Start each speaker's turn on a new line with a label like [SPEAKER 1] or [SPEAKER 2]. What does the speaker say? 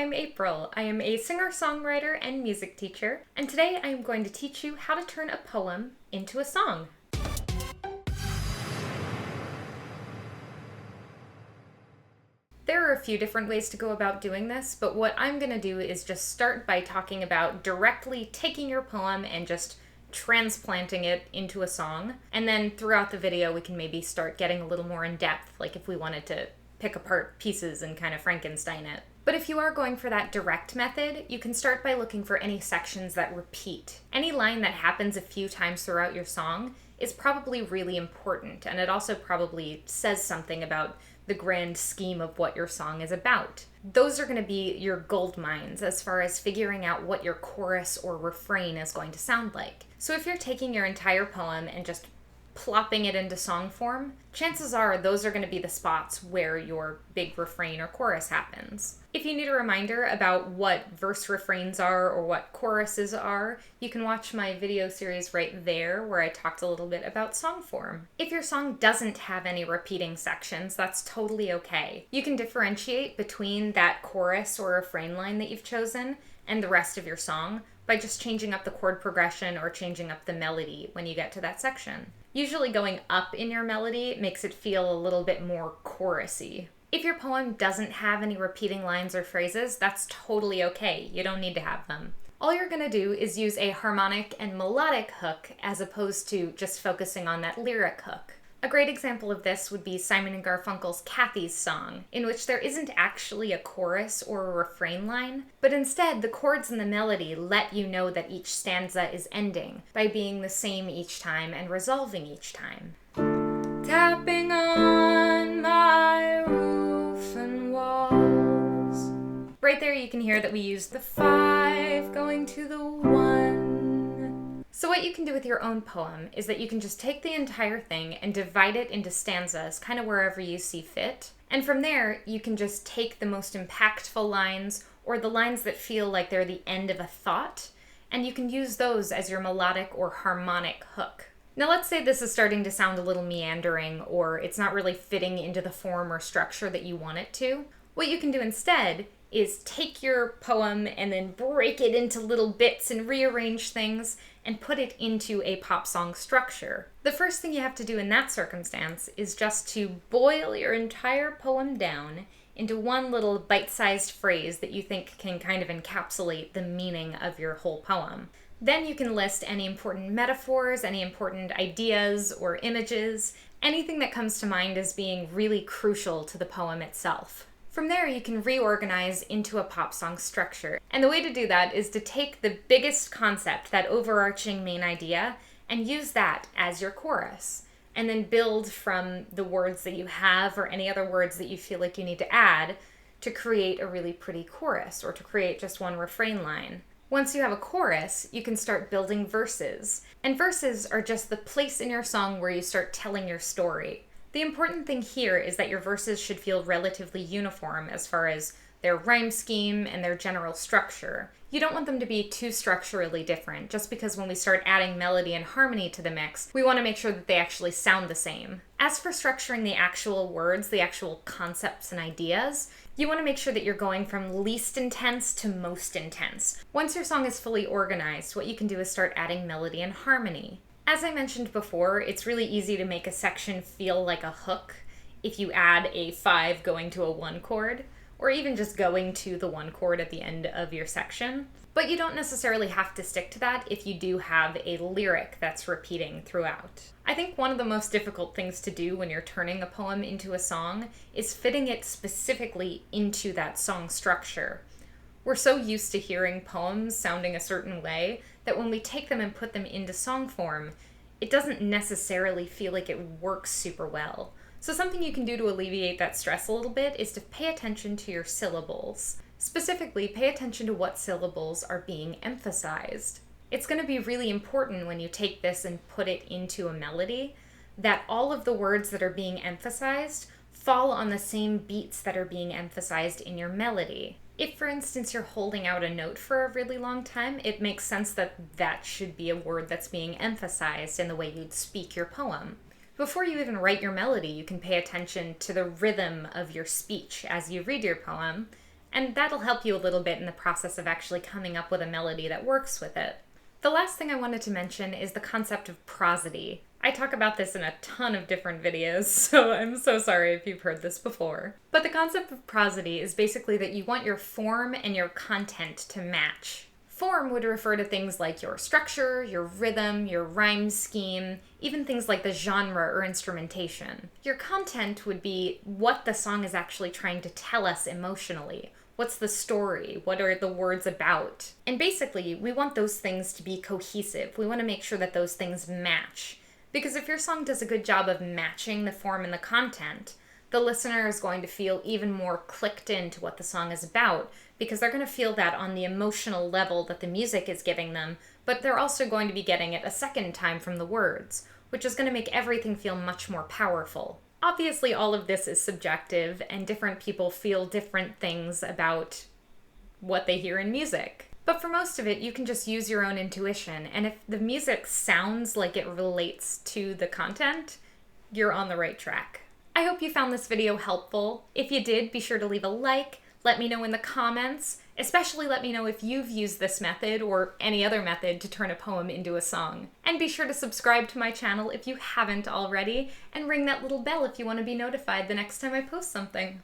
[SPEAKER 1] I'm April. I am a singer-songwriter and music teacher, and today I am going to teach you how to turn a poem into a song. There are a few different ways to go about doing this, but what I'm going to do is just start by talking about directly taking your poem and just transplanting it into a song, and then throughout the video we can maybe start getting a little more in depth, like if we wanted to pick apart pieces and kind of Frankenstein it. But if you are going for that direct method, you can start by looking for any sections that repeat. Any line that happens a few times throughout your song is probably really important, and it also probably says something about the grand scheme of what your song is about. Those are going to be your gold mines as far as figuring out what your chorus or refrain is going to sound like. So if you're taking your entire poem and just plopping it into song form, chances are those are going to be the spots where your big refrain or chorus happens. If you need a reminder about what verse refrains are or what choruses are, you can watch my video series right there where I talked a little bit about song form. If your song doesn't have any repeating sections, that's totally okay. You can differentiate between that chorus or refrain line that you've chosen and the rest of your song by just changing up the chord progression or changing up the melody when you get to that section. Usually going up in your melody makes it feel a little bit more chorusy. If your poem doesn't have any repeating lines or phrases, that's totally okay. You don't need to have them. All you're going to do is use a harmonic and melodic hook as opposed to just focusing on that lyric hook. A great example of this would be Simon & Garfunkel's Kathy's Song, in which there isn't actually a chorus or a refrain line, but instead the chords in the melody let you know that each stanza is ending by being the same each time and resolving each time. Tapping on my roof and walls. Right there you can hear that we use the 5 going to the 1. So what you can do with your own poem is that you can just take the entire thing and divide it into stanzas kind of wherever you see fit. And from there, you can just take the most impactful lines or the lines that feel like they're the end of a thought, and you can use those as your melodic or harmonic hook. Now let's say this is starting to sound a little meandering or it's not really fitting into the form or structure that you want it to. What you can do instead is take your poem and then break it into little bits and rearrange things and put it into a pop song structure. The first thing you have to do in that circumstance is just to boil your entire poem down into one little bite-sized phrase that you think can kind of encapsulate the meaning of your whole poem. Then you can list any important metaphors, any important ideas or images, anything that comes to mind as being really crucial to the poem itself. From there, you can reorganize into a pop song structure. And the way to do that is to take the biggest concept, that overarching main idea, and use that as your chorus. And then build from the words that you have or any other words that you feel like you need to add to create a really pretty chorus or to create just one refrain line. Once you have a chorus, you can start building verses. And verses are just the place in your song where you start telling your story. The important thing here is that your verses should feel relatively uniform as far as their rhyme scheme and their general structure. You don't want them to be too structurally different, just because when we start adding melody and harmony to the mix, we want to make sure that they actually sound the same. As for structuring the actual words, the actual concepts and ideas, you want to make sure that you're going from least intense to most intense. Once your song is fully organized, what you can do is start adding melody and harmony. As I mentioned before, it's really easy to make a section feel like a hook if you add a 5 going to a 1 chord, or even just going to the 1 chord at the end of your section. But you don't necessarily have to stick to that if you do have a lyric that's repeating throughout. I think one of the most difficult things to do when you're turning a poem into a song is fitting it specifically into that song structure. We're so used to hearing poems sounding a certain way that when we take them and put them into song form, it doesn't necessarily feel like it works super well. So something you can do to alleviate that stress a little bit is to pay attention to your syllables. Specifically, pay attention to what syllables are being emphasized. It's going to be really important when you take this and put it into a melody that all of the words that are being emphasized fall on the same beats that are being emphasized in your melody. If, for instance, you're holding out a note for a really long time, it makes sense that that should be a word that's being emphasized in the way you'd speak your poem. Before you even write your melody, you can pay attention to the rhythm of your speech as you read your poem and that'll help you a little bit in the process of actually coming up with a melody that works with it. The last thing I wanted to mention is the concept of prosody. I talk about this in a ton of different videos, so I'm so sorry if you've heard this before. But the concept of prosody is basically that you want your form and your content to match. Form would refer to things like your structure, your rhythm, your rhyme scheme, even things like the genre or instrumentation. Your content would be what the song is actually trying to tell us emotionally. What's the story? What are the words about? And basically, we want those things to be cohesive. We want to make sure that those things match. Because if your song does a good job of matching the form and the content, the listener is going to feel even more clicked into what the song is about, because they're going to feel that on the emotional level that the music is giving them, but they're also going to be getting it a second time from the words, which is going to make everything feel much more powerful. Obviously, all of this is subjective, and different people feel different things about what they hear in music. But for most of it, you can just use your own intuition, and if the music sounds like it relates to the content, you're on the right track. I hope you found this video helpful. If you did, be sure to leave a like, let me know in the comments, especially let me know if you've used this method or any other method to turn a poem into a song. And be sure to subscribe to my channel if you haven't already, and ring that little bell if you want to be notified the next time I post something.